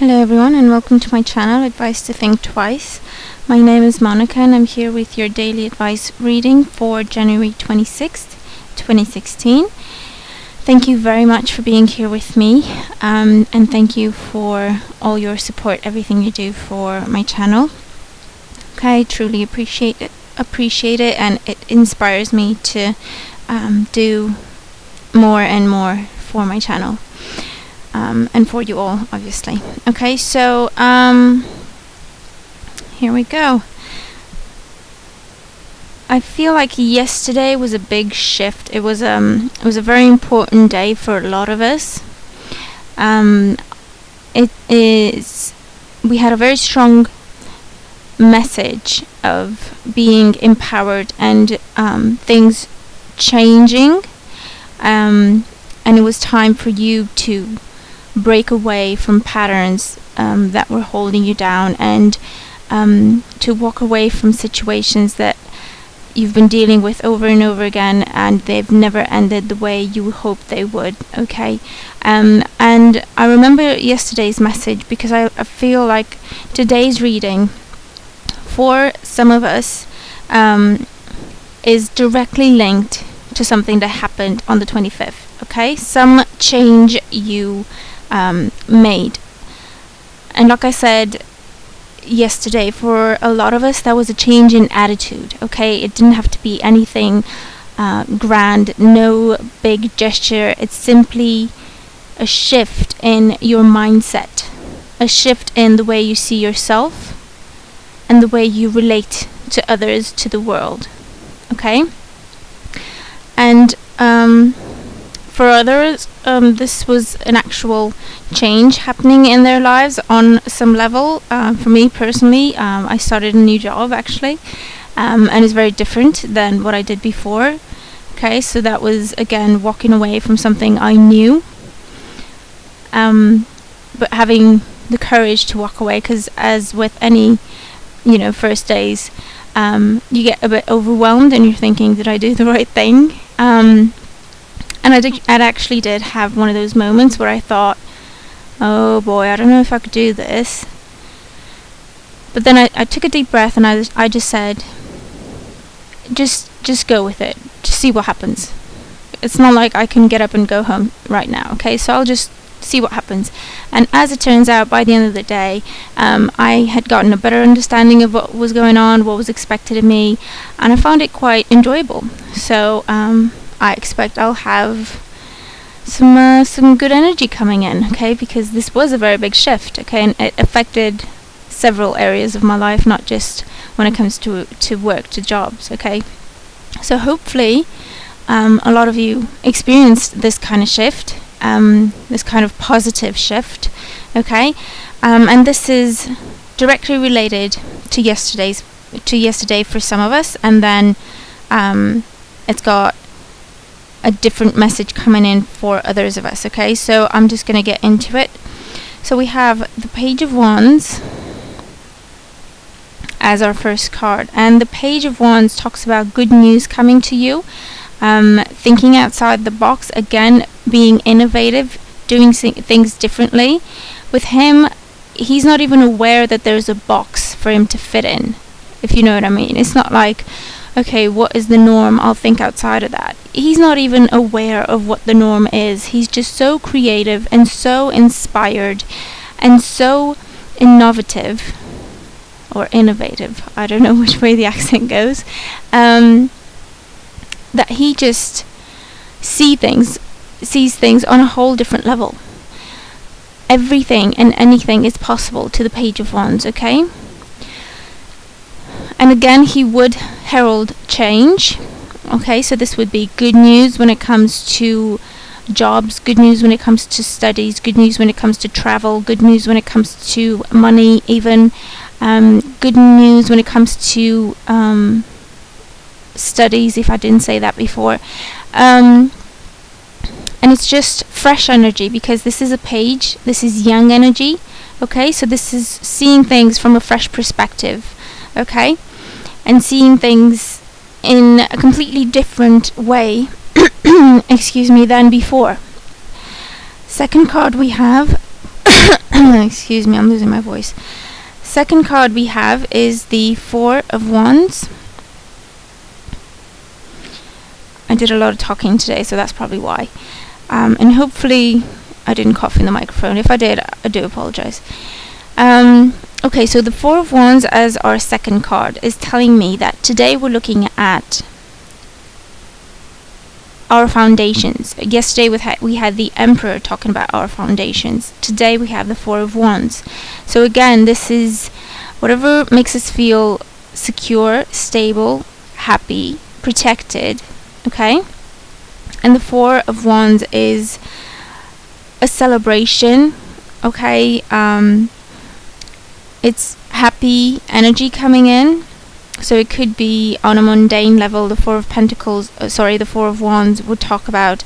Hello everyone and welcome to my channel, Advice to Think Twice. My name is Monica and I'm here with your daily advice reading for January 26th, 2016. Thank you very much for being here with me and thank you for all your support, everything you do for my channel. Okay, I truly appreciate it and it inspires me to do more and more for my channel. And for you all, obviously. Okay, so here we go. I feel like yesterday was a big shift. It was a very important day for a lot of us. We had a very strong message of being empowered and things changing, and it was time for you to break away from patterns that were holding you down, and to walk away from situations that you've been dealing with over and over again and they've never ended the way you hoped they would. Okay, and I remember yesterday's message because I feel like today's reading for some of us is directly linked to something that happened on the 25th. Okay, some change you made, and like I said yesterday, for a lot of us that was a change in attitude. Okay, it didn't have to be anything grand, no big gesture. It's simply a shift in your mindset, a shift in the way you see yourself and the way you relate to others, to the world. Okay, and for others, this was an actual change happening in their lives on some level. For me personally, I started a new job actually, and it's very different than what I did before. Okay, so that was again walking away from something I knew, but having the courage to walk away, because as with any first days, you get a bit overwhelmed and you're thinking, did I do the right thing? And I actually did have one of those moments where I thought, oh boy, I don't know if I could do this. But then I took a deep breath and I just said, just go with it. Just see what happens. It's not like I can get up and go home right now, okay? So I'll just see what happens. And as it turns out, by the end of the day, I had gotten a better understanding of what was going on, what was expected of me, and I found it quite enjoyable. So I expect I'll have some good energy coming in, okay, because this was a very big shift, okay, and it affected several areas of my life, not just when it comes to work, to jobs, okay. So hopefully a lot of you experienced this kind of shift, this kind of positive shift, okay, and this is directly related to yesterday for some of us, and then it's got a different message coming in for others of us. Okay, so I'm just going to get into it. So we have the Page of Wands as our first card, and the Page of Wands talks about good news coming to you, thinking outside the box, again being innovative, doing things differently. With him, he's not even aware that there's a box for him to fit in, if you know what I mean. It's not like, okay, what is the norm? I'll think outside of that. He's not even aware of what the norm is. He's just so creative and so inspired and so innovative, or innovative, I don't know which way the accent goes, that he just sees things on a whole different level. Everything and anything is possible to the Page of Wands, okay? And again, he would herald change. Okay, so this would be good news when it comes to jobs, good news when it comes to studies, good news when it comes to travel, good news when it comes to money, even good news when it comes to studies, if I didn't say that before. And it's just fresh energy, because this is a page, this is young energy. Okay, so this is seeing things from a fresh perspective. Okay, and seeing things in a completely different way excuse me, than before. Second card we have Excuse me, I'm losing my voice. Second card we have is the Four of Wands. I did a lot of talking today, so that's probably why. And hopefully I didn't cough in the microphone. If I did, I do apologize. Okay, so the Four of Wands as our second card is telling me that today we're looking at our foundations. Yesterday we had the Emperor talking about our foundations. Today we have the Four of Wands. So again, this is whatever makes us feel secure, stable, happy, protected, okay? And the Four of Wands is a celebration, okay? It's happy energy coming in. So it could be on a mundane level. The Four of Wands would talk about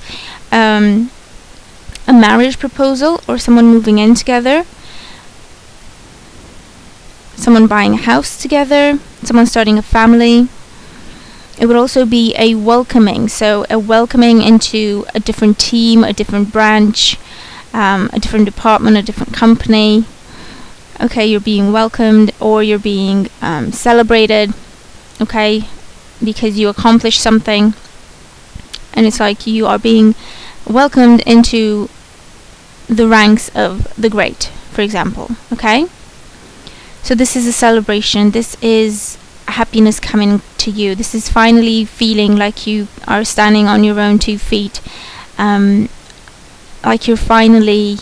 a marriage proposal, or someone moving in together, someone buying a house together, someone starting a family. It would also be a welcoming, so a welcoming into a different team, a different branch, a different department, a different company. Okay, you're being welcomed, or you're being celebrated, okay, because you accomplished something, and it's like you are being welcomed into the ranks of the great, for example, okay? So this is a celebration. This is happiness coming to you. This is finally feeling like you are standing on your own 2 feet, like you're finally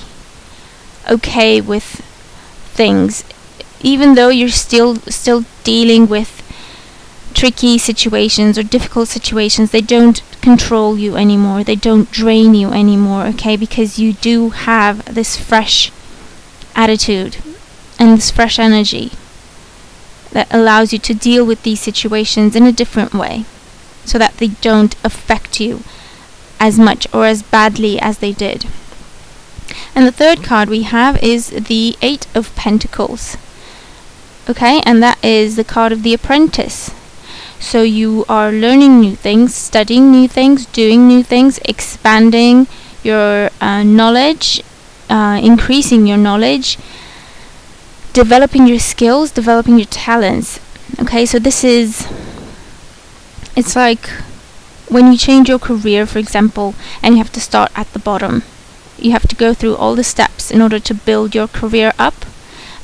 okay with things, even though you're still dealing with tricky situations or difficult situations. They don't control you anymore. They don't drain you anymore, okay? Because you do have this fresh attitude and this fresh energy that allows you to deal with these situations in a different way, so that they don't affect you as much or as badly as they did. And the third card we have is the Eight of Pentacles, okay? And that is the card of the apprentice. So you are learning new things, studying new things, doing new things, expanding your knowledge, increasing your knowledge, developing your skills, developing your talents. Okay, so it's like when you change your career, for example, and you have to start at the bottom. You have to go through all the steps in order to build your career up.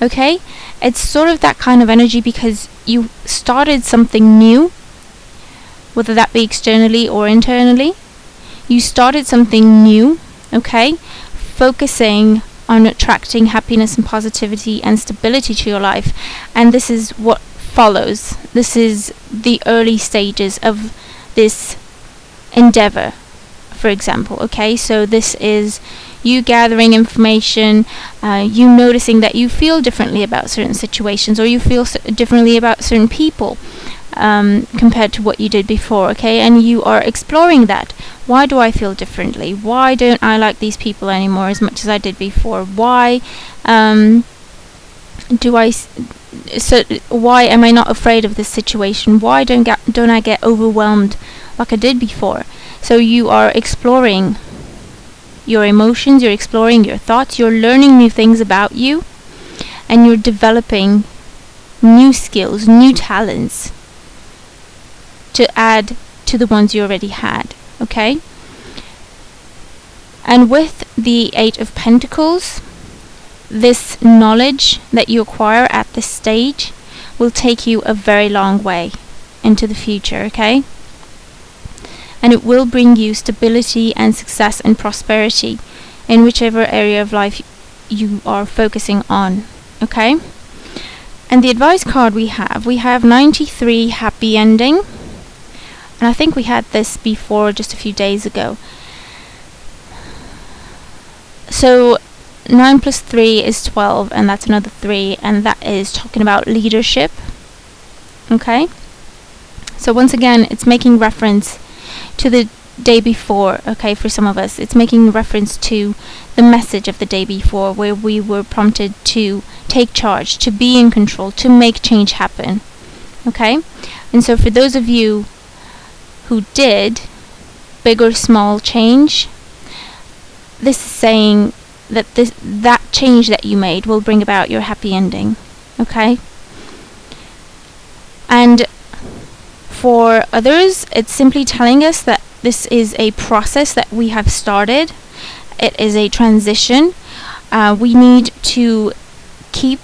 Okay, it's sort of that kind of energy, because you started something new, whether that be externally or internally. You started something new, okay, focusing on attracting happiness and positivity and stability to your life, and this is what follows. This is the early stages of this endeavor, for example, okay? So this is you gathering information, you noticing that you feel differently about certain situations, or you feel differently about certain people compared to what you did before, okay? And you are exploring that. Why do I feel differently? Why don't I like these people anymore as much as I did before? Why why am I not afraid of this situation? Why don't I get overwhelmed like I did before? So you are exploring your emotions, you're exploring your thoughts, you're learning new things about you, and you're developing new skills, new talents to add to the ones you already had, okay? And with the Eight of Pentacles, this knowledge that you acquire at this stage will take you a very long way into the future, okay? And it will bring you stability and success and prosperity in whichever area of life you are focusing on, okay? And the advice card we have 93, happy ending. And I think we had this before just a few days ago. So 9 plus 3 is 12, and that's another 3, and that is talking about leadership, okay? So once again, it's making reference to the day before, okay? For some of us, it's making reference to the message of the day before, where we were prompted to take charge, to be in control, to make change happen, okay? And so for those of you who did big or small change, this is saying that change that you made will bring about your happy ending. Okay? And for others, it's simply telling us that this is a process that we have started. It is a transition. We need to keep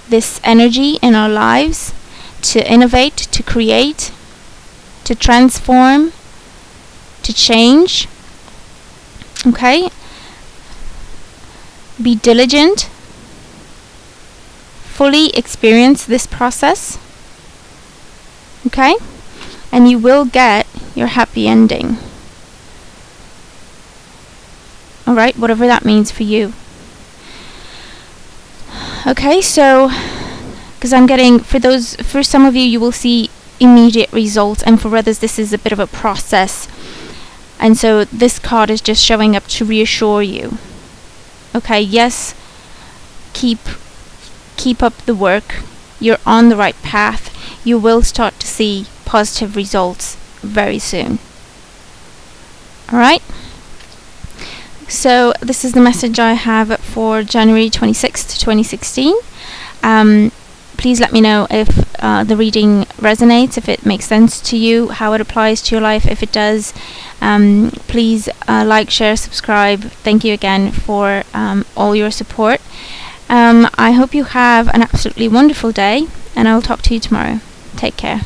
this energy in our lives to innovate, to create, to transform, to change. Okay? Be diligent. Fully experience this process. Okay? And you will get your happy ending. Alright, whatever that means for you. Okay, so, because I'm getting, for some of you, you will see immediate results, and for others, this is a bit of a process. And so this card is just showing up to reassure you. Okay, yes, keep up the work. You're on the right path. You will start to see positive results very soon. Alright? So this is the message I have for January 26th, 2016. Please let me know if the reading resonates, if it makes sense to you, how it applies to your life. If it does, please like, share, subscribe. Thank you again for all your support. I hope you have an absolutely wonderful day, and I will talk to you tomorrow. Take care.